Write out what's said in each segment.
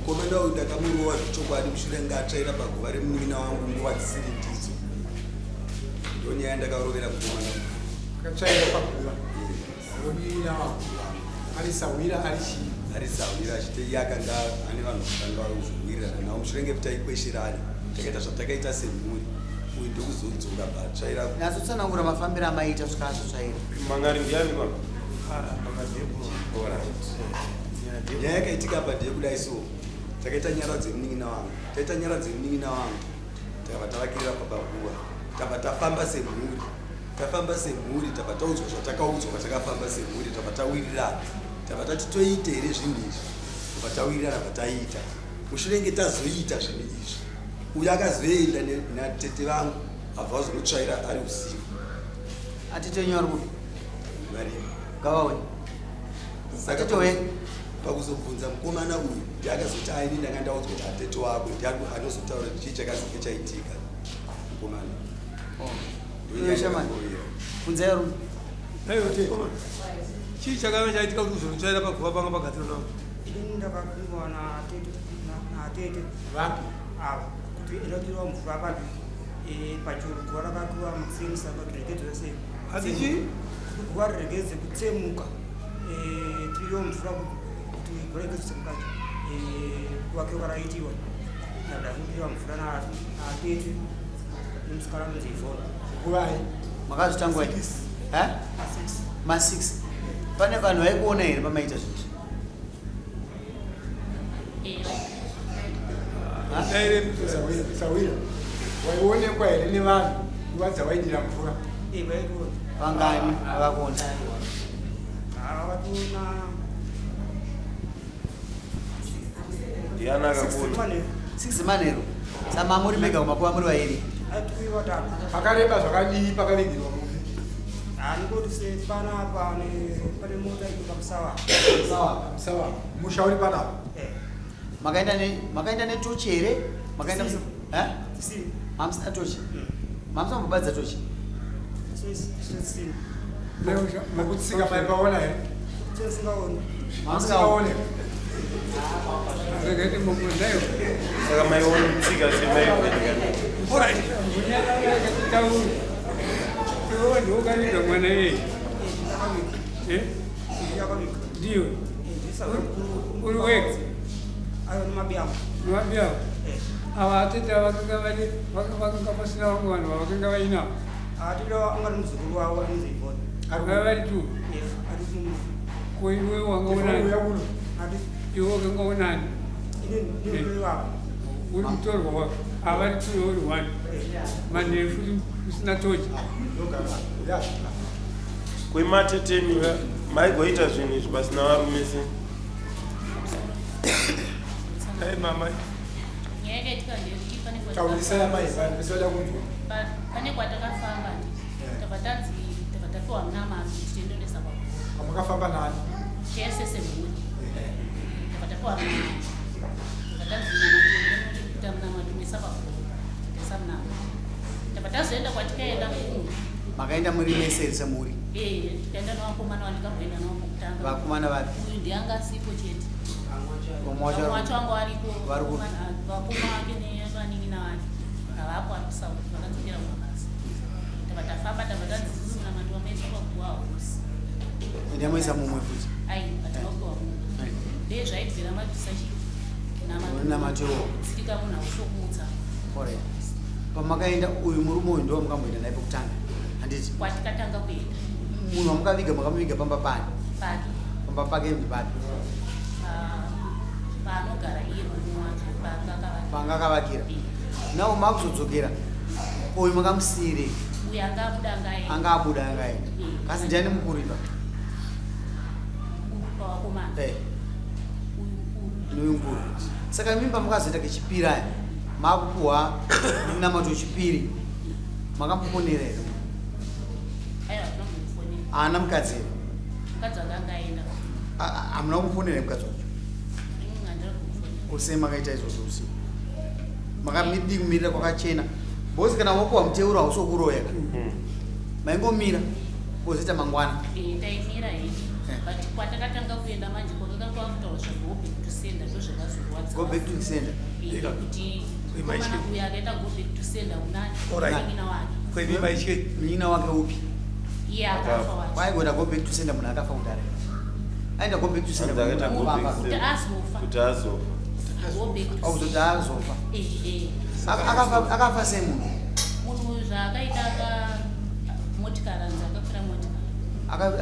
Komenda udakamuruwa chokwadi mushure ngatsvaira paguva remunina wangu nguva dzisiri ndidzo ndonyaya ndakarovera kutomana katsvaira paguva remunina wangu arisawira arisawira achite yakanga ane vanhu vakanga varikuzviwirirana nawo mushure ngekutaikwesherani takaita zvatakaita semhuri uyu ndokuzodzoka patsvaira nazotsanangura mafambiro amaita svikazotsvaira mangari ndiani nyaya yakaitika padhee kudai so takaita nyara dzemunin'ina wangu takabva tavakirira pabaguva tabva tafamba semhuri tabva taudzwa zvatakaudzwa patakafamba semhuri tabva tawirirana tabva tati toite here zvinhu izvi tabva tawirirana bvataiita mushurenge tazoita zvinhu izvi uyo akazoenda natete vangu abva azomutsvaira ari usiku atitenyori kuti varimi gavawe atitowe pakuzobvunza mukomana uyu ndiakazoti aini ndanga ndaudzwa kuti atete wako anozotaura kuti chii chakazinge chaitika mukomana shamani kunzai rume chii chakanga chaitika kuti uzomutsvaira paguva panga pagadziro navo ini ndakapindwa natete vapi avo kuti inotiriwa mvura papi pachuru guva rakakiwa makusemisa pakirekedzo yose asi chii guva riregedze kutsemuka tiriwo mvura kuti kuregedze kutsemukacho kuvakiwa kwaraitiwa ndadakundiriwa mvura natete nemusikana nonzi Ivona kuvai makazotangwa ma6 pane vanhu vaikuona here pamaita zvizvi sawira waionekwa here nevanhu nguva dzawaidira mvura vaikuona vangani vakakuona vakationa ndiana akakuona 6 manheru samamuri mega kumakuva muri vairi atiwiwa tatu pakareba zvakadii pakaregerwa muvi handingoti sepanapa pane mota ikuka musawa sawa mushauri panapa makaenda netochi here makaenda hamusina tochi mamusina mubadza tochi mekutsika maipaona here singaoni mamusikaone saka maiona kutsika ndiokanida mwana yei ndiyo uri wega mabiamo ava atete vakanga pasina vamwe vanhu vavakanga vainavo atida ungari muzukuru wavo anonzi Ivona vava vari tu koiwe wangaonani iwe wakanga onani uri mutorwa wako avari tu uri 1 manheru futi usina tochi kwemateteni maigoita zvinhu izvi pasina varume se ai mama taurisai mai vanhu vesoda kunzwa pane kwatakafamba tabva tafiwa munamazvi tichiendonesa paguva amakafamba nani chese semhuri tabva tafiwa munamazvita munamatumisa paguva tesa munama tabva tazoenda kwatikaenda kunhu makaenda muri mese semhuri tikaenda navakomana vandikamboenda navo mukutanga vakomana vapi uyu ndianga sipo chete wacho vangu variko vakoma vake nevanin'ina vake avapo apisauti vakadzokera kumabasa tabva tafamba tabva tanzisina mandiwa maisa paguva hausi ndamoisa mumwe futi ai patakapiwa mumwe ndee zvaibvira mabvisa namatoo munhu aushokumutsa pamakaenda uyu murume uyu ndo mukamboenda naye pekutanga handiti kwatikatanga kuenda munhu wamukaviga makamuviga pamba pani pake pamba pake mbipapi paanogara iye panga akavakira nawo makuzodzokera uyu makamusiyire uyu anga abuda angaenda kasi ndiani mukuru ipa pawakomana uyu mukuru saka mimba mukazoita kechipiri makupuhwa namato chipiri makamboponera here ana mukadzi mukadzi wanga angaenda hamuna kumuponera mukadzi wacho Usema makaita izvozvo usiku. Makamidi kumirira kwakachena. Bosi kana wapuwa muteuro hausokuroya. Maingomira wozoita mangwana. Taimira hii. But kwatakatanga kuenda manje kwakanga kwakutaura go back to sender ndozvakazorwadza. Go back to sender. Kuti komana kuya akaita go back to sender unani. Munyina wake. Kwevi maishe. Munyina wake upi? Iye akafa wacho. Waigona go back to sender munhu akafa kudare. Aenda go back to sender Akaita go back to Kuti azofa. Kuti azofa. Go back to Auzoti azofa. Akafa semunhu. Munhu zvakaita motikari dzakafira motikari.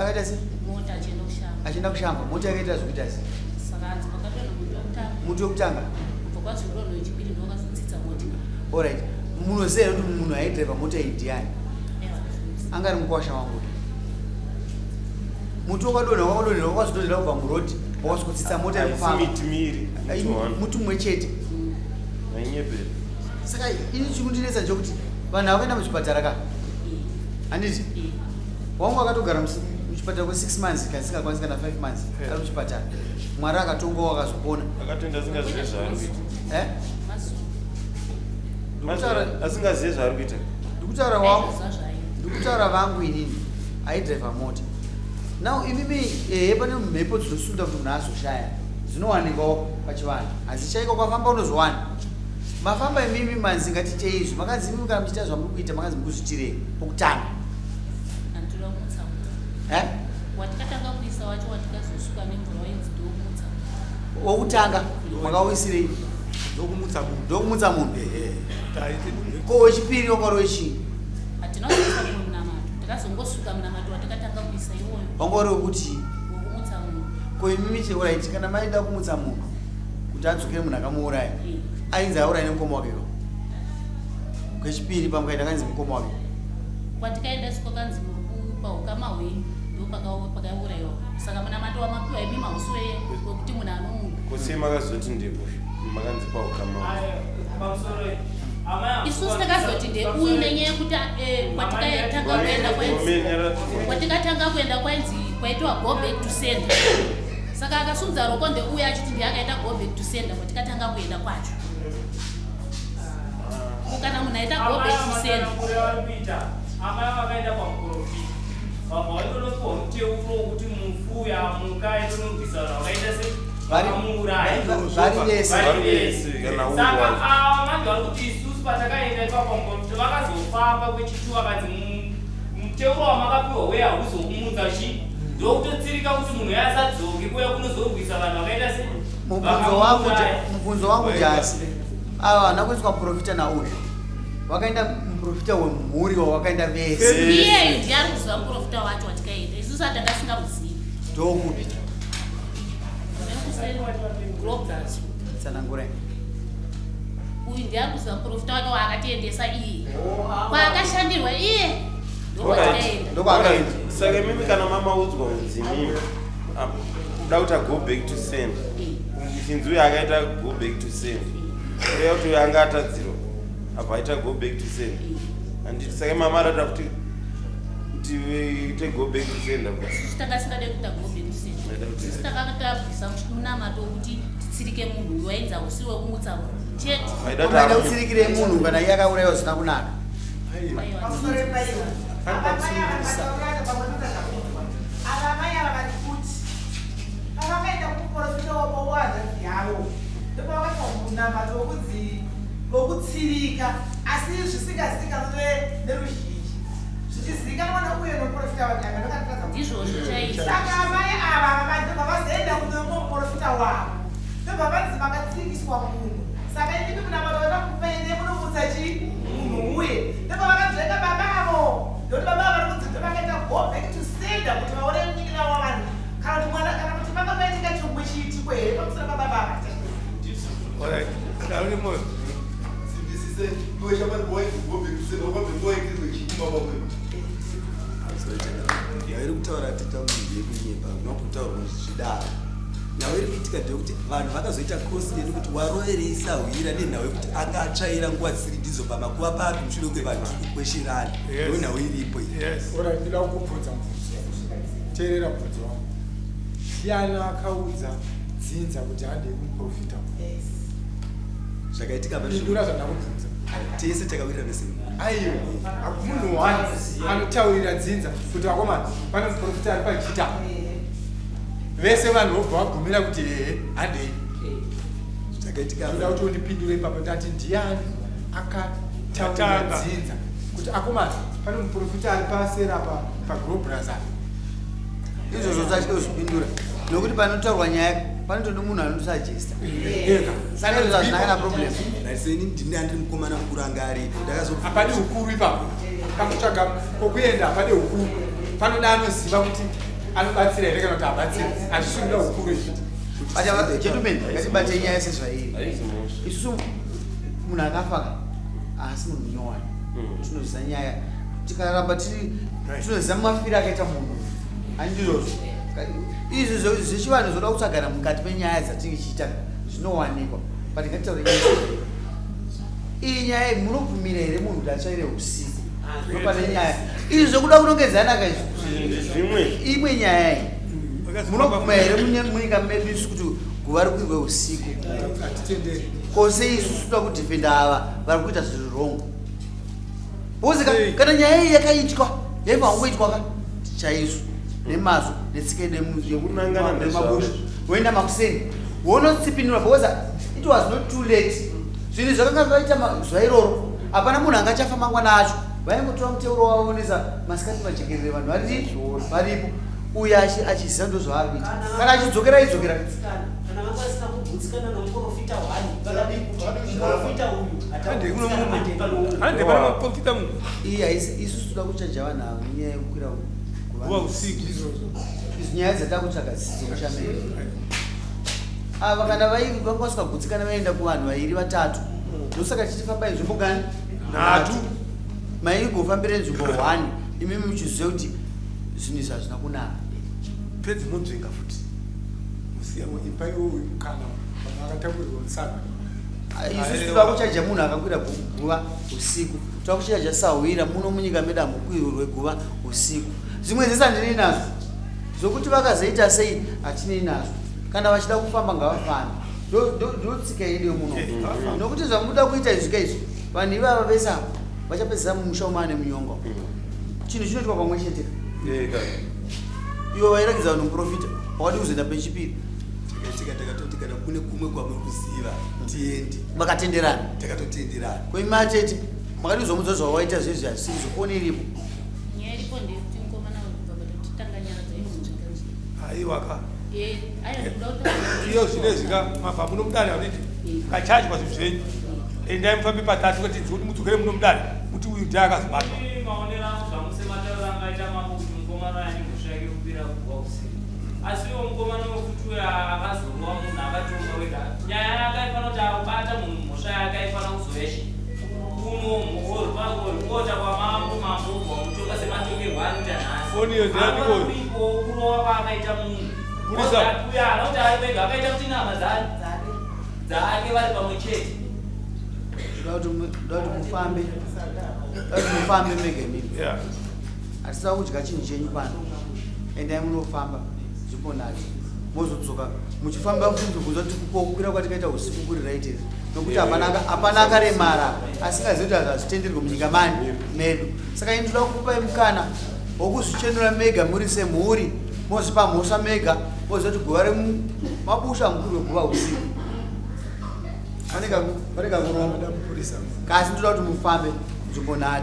Akaita sei? Mota achienda kushamba. Achienda kushamba. Mota yakaita zvekuita sei? Saka anzi pakatona muntu wekutanga. Muti wekutanga. Kubva kwazvirono wechipiri ndowakazodzidza motikari. Alright. Munoziva kuti munhu aidhiraivha mota iyi ndiani? Angari mukwasha wangu. Muti wakadonha wakazodonhera kubva murodi wakasvikotsitsa mota irikufamba. Muti mumwe chete. Saka ini chikundinetsa chokuti vanhu vakaenda muchipatara ka handiti wangu akatogara muchipatara kwe6 months kasingakwanisi kana 5 months ari muchipatara mwari akatongowa akazopona akatoenda asingazive zvaari kuita asingazive zvaari kuita ndikutaura vangu inini aidhiraivha mota now imimi pane mhepo dzinosunda kuti munhu azoshaya dzinowanikwawo pachivanhu asi chaiko kwafamba unozowana mafamba imimi manzi ngatiite izvi makanzi imimi kana muchiita zvamuri kuita makanzi mukuzviitirei pokutanga andira kumutsa watikatanga kuisa wacho watikazosuka nemvura wainzi ndokumutsa wokutanga makawisirei ndokumutsa munhu ko wechipiri wakari wechii hatinakuisa munamato tikazongosuka munamato watikatanga kuisa iwoyo wangori wekuti wokumutsa munhu ko imimi cheorit kana maida kumutsa munhu kuti adzokere munhu akamuuraya ainzi auraya nemukoma wake kwechipiri pamukaita kanzi mukoma wake kwatikaenda siko kanzi paukama hwenyu ndopakaurayiwa saka munamato wamapiwa imi mausu wekuti munhu anomunhu kusei makazoti ndebushu makanzi paukama isusu takazoti ndeuyu nenyaya yekuti kwatikatanga kuenda kwainzi kwaitwa go back to sender saka akasudza roko ndeuyu achiti ndiakaita go back to sender kwatikatanga kuenda kwacho kana munhu aita go back to sender amai vakaenda pamuprofita vabva vaitonopiwa muteuro wokuti mufuya muka itonobvisana vakaita vari vese saka manje vari kuti isusu patakaenda ipapamuprofita vakazofamba kwechitu vakadzi muteuro wamakapiwa weye hauzokumudza chi ndokutotsirika kuti munhu yasadzoke kuya kunozorwisa vanhu vakaita se mubvunzo wangu jasi ava vana kuiswa muprofita nauyu wakaenda muprofita wemhuri wawakaenda vese iyeyu ndiari kuziva muprofita wacho watikaenda isusu hatangasingamuzivi ndokupi tsanangurai uyu ndiari kuziva muprofita wake waakatiendesa iye kwaakashandirwa iye ndokwakaenda saka mimi kana mamaudzwa mudzimimi da kuti go back to send chinzi uyo akaita go back to send uya kuti uyo anga atadzirwa apa aita go back to send handiti saka mama arada kuti ite go back to send takasingade kuita go back to send takakabvisa munamato wekuti titsirike munhu wainza usi wekumutsa chete unaida kutsirikire munhu kana iye akaurayiwa zvisina kunaka vokutsirika asi zvisingazikanwa neruzhinji zvichizikanwa neuye nomuprofita wake ndizvozvo chaizvo saka amai ava ndobva vazoenda kunomo muprofita wavo ndobva vanzi vakatsirikiswa munhu saka inimi munamato vakakupaende munomutsa chi munhu uye ndobva vakadzveka baba avo ndoti baba avo vari kunzi ndovakaita go back to sender kuti vaone munyikira wavanhu kana kuti mwana kana kuti vakapaitika chomwe chiitiko here pamusoro pababa ava yairi kutaura tita munhu yekunyemba nokutaurwa zvidaro nhau iri kuitika ndekuti vanhu vakazoita kosi yedu kuti warovereisahwira nenhau yekuti anga atsvaira nguva dzisiri ndizobva makuva papi mushure kwevanhu tiri kukwesherana ndo nhau iripo ora ndida kukubvunza mubvunzo teerera mubvunzo wangu ndiani akaudza dzinza kuti ande kumuprofita zvakaitika pindura zvandakubvunza tese takawirana semhuri aiwa munhu wani anotaurira dzinza kuti vakomana pane muprofita ari pachita vese vanhu vobva vagumira kuti hehe handei zvakaitika ndoda kuti undipindure ipapo ndati ndiani akataurira dzinza kuti akomana pane muprofita ari pasera paglobrazar izvozvo tachike kuzvipindura nokuti panotaurwa nyaya panotode munhu anosajesta saka izvo hazvinakana problem naiseni ndini andiri mukomana mukuru anga aripo hapadi ukuru ipapo pakutsvaga kokuenda hapadi ukuru panoda anoziva kuti anobatsira here kana kuti habatsira hazvisinoda ukuru izvi gentlemen ngatibate nyaya sezvairi isusu munhu akafaka asi munhu nyowani tinoziva nyaya tikaramba tinoziva mafiro akaita munhu handizvozvo izvi zvechivanhu zvoda kutsvagara mukati menyaya dzatingichiita zvinowanikwa but ngatitaure nyaya iyi nyaya iyi munobvumira here munhu kuti atsvaire usiku nopane nyaya izvi zvokuda kunongedzanaka izvi imwe nyaya iyi munobvuma here munyika medu isu kuti guva rikuirwe usiku kose isusu toda kudhifenda ava vari kuita zviri wrong bcause kana nyaya iyi yakaitwa yaibva wangoitwa chaizvo nemazvo netsika yemunanganaemabush woenda makuseni wonotsipinura because it was not too late zvinhu zvakanga zvaita zuva iroro hapana munhu angachafa mangwana acho vaingotora muteuro wavaonesa masikati majekerere vanhu varipo uye achiziva ndo zvaari kuita kana achidzokera idzokera isusu toda kuchaja vanhu avo nenyaya yekukwira izvi nyaya dzatakutsvaga dzinokushamiri ava kana vangasvika vaenda kuvanhu vairi vatatu ndosaka tichifamba nzvimbo gani 3 maingofambire nzvimbo 1 imimi muchiziva kuti zvinhu izvi hazvina kunaka pedzi munzvenga futi musiyamo imba iwoyo kana vanhu vakatakurirwa musana isusu toda kuchaja munhu akakwira guva usiku toda kuchaja sahwira muno munyika medu hamukwirwi rweguva usiku zvimwe zvese handinei nazvo zvokuti vakazoita sei hatinei nazvo kana vachida kufamba ngavafambe ndotsika yedu yemuno nokuti zvamuda kuita izvika izvi vanhu ivava vese ava vachapedzisa mumusha umane munyonga chinhu chinoitwa pamwe chete ivo vairakidza vanhu muprofita wakadi kuzoenda pechipiri takatoti kana kune kumwe kwamuri kuziva tiende vakatenderana takatotenderana koima tete makadi kuzomudza zvawaita zvezvi hazvisizvo foni iripo nyaya iripo ndekuti mukomana totanga nyara dzaimuzvika aiwaka iyo zvinezvika mabva muno mudare auniti kachaji pazvinhu zvenyu endai mufambe patatu kuti kuti mudzokere muno mudare kuti uyu ndiye akazobatwa maonera zvamusematauro angaita mambo kuti mukomana yanimhosva yake kupira kubva usiku asi iwo mukomana wekuti uyo akazorwa munhu akatonga wega nyaya yake aifana kuti abata munhu mhosva yake aifana kuzoeshe unooripakota kwamambo mambo wamutonga sematokerwa anoita nhasi kurova kwaakaita munhu uyana kuti ari wega akaita kuti nyama dzake vari pamwe chete ndoda kuti mufambe mega mimi hatisida kudya chinhu chenyu pano endai munofamba zviponaki mozodzoka muchifamba kunzvibvunza kuti kukwira kwatikaita usiku kuri raitiri nokuti hapana akaremara asingazivi kuti hazvitenderwe munyika mani medu saka ini toda kupai mukana wokuzvichenura mega muri semhuri mozipa mhosva mega moziva kuti guva remabusha mukuru weguva usiku vaneka kuromba kasi ndoda kuti mufambe nzvimbo 3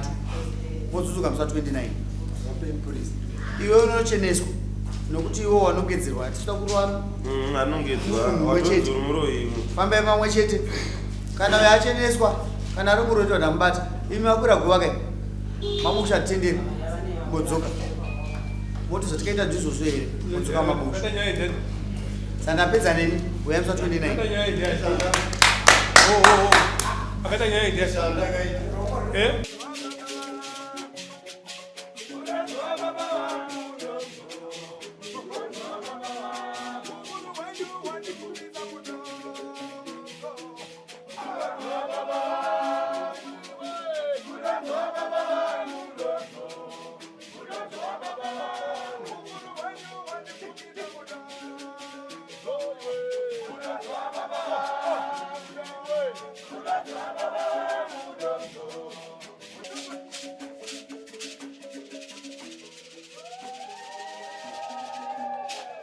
modzudzuka musa 29 iwe unocheneswa nokuti iwo wanongedzerwa hatitoda kurova fambai pamwe chete kana uyo acheneswa kana ari muroitwa ndamubata imi makwira guva kai mabusha atitenderi modzoka moti zvatikaita ndizvozvo here modzoka mabusha sandapedza neni uya musa 29 akaita nyaya idea